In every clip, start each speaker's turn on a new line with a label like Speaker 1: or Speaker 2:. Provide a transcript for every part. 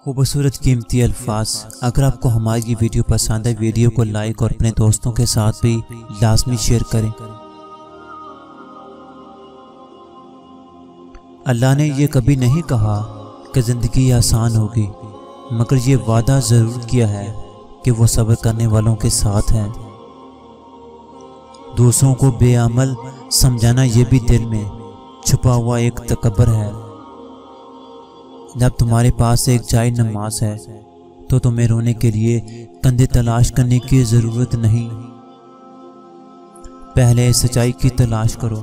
Speaker 1: خوبصورت قیمتی الفاظ۔ اگر آپ کو ہماری یہ ویڈیو پسند ہے، ویڈیو کو لائک اور اپنے دوستوں کے ساتھ بھی لازمی شیئر کریں۔ اللہ نے یہ کبھی نہیں کہا کہ زندگی آسان ہوگی، مگر یہ وعدہ ضرور کیا ہے کہ وہ صبر کرنے والوں کے ساتھ ہے۔ دوسروں کو بے عمل سمجھانا یہ بھی دل میں چھپا ہوا ایک تکبر ہے۔ جب تمہارے پاس ایک جائے نماز ہے تو تمہیں رونے کے لیے کندھے تلاش کرنے کی ضرورت نہیں۔ پہلے سچائی کی تلاش کرو،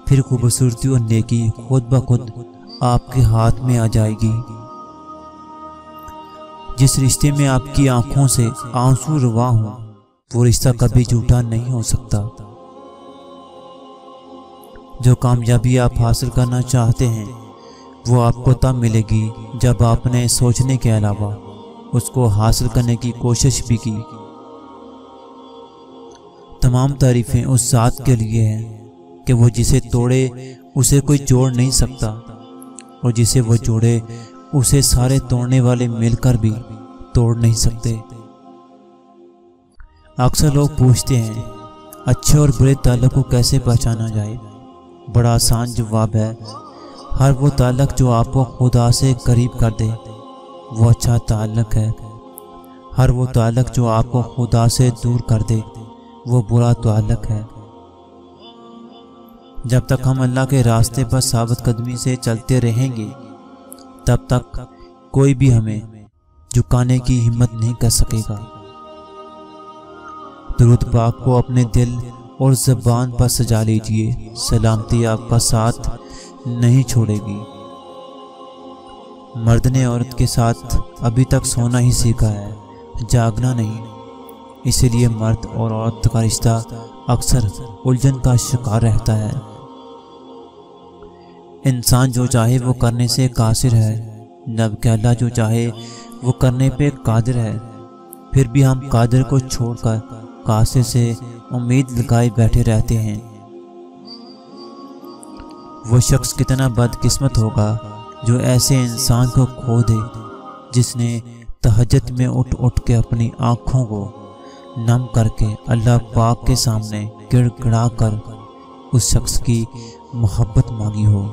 Speaker 1: پھر خوبصورتی اور نیکی خود بخود آپ کے ہاتھ میں آ جائے گی۔ جس رشتے میں آپ کی آنکھوں سے آنسو روا ہوں، وہ رشتہ کبھی جھوٹا نہیں ہو سکتا۔ جو کامیابی آپ حاصل کرنا چاہتے ہیں وہ آپ کو تب ملے گی جب آپ نے سوچنے کے علاوہ اس کو حاصل کرنے کی کوشش بھی کی۔ تمام تعریفیں اس ذات کے لیے ہیں کہ وہ جسے توڑے اسے کوئی جوڑ نہیں سکتا، اور جسے وہ جوڑے اسے سارے توڑنے والے مل کر بھی توڑ نہیں سکتے۔ اکثر لوگ پوچھتے ہیں اچھے اور برے تعلق کو کیسے پہچانا جائے؟ بڑا آسان جواب ہے، ہر وہ تعلق جو آپ کو خدا سے قریب کر دے وہ اچھا تعلق ہے، ہر وہ تعلق جو آپ کو خدا سے دور کر دے وہ برا تعلق ہے۔ جب تک ہم اللہ کے راستے پر ثابت قدمی سے چلتے رہیں گے تب تک کوئی بھی ہمیں جھکانے کی ہمت نہیں کر سکے گا۔ درود پاک کو اپنے دل اور زبان پر سجا لیجئے، سلامتی آپ کا ساتھ نہیں چھوڑے گی۔ مرد نے عورت کے ساتھ ابھی تک سونا ہی سیکھا ہے، جاگنا نہیں، اسی لیے مرد اور عورت کا رشتہ اکثر الجھن کا شکار رہتا ہے۔ انسان جو چاہے وہ کرنے سے قاصر ہے، جبکہ اللہ جو چاہے وہ کرنے پہ قادر ہے۔ پھر بھی ہم قادر کو چھوڑ کر قاصر سے امید لگائے بیٹھے رہتے ہیں۔ وہ شخص کتنا بدقسمت ہوگا جو ایسے انسان کو کھو دے جس نے تہجد میں اٹھ اٹھ کے اپنی آنکھوں کو نم کر کے اللہ پاک کے سامنے گڑ گڑا کر اس شخص کی محبت مانگی ہو۔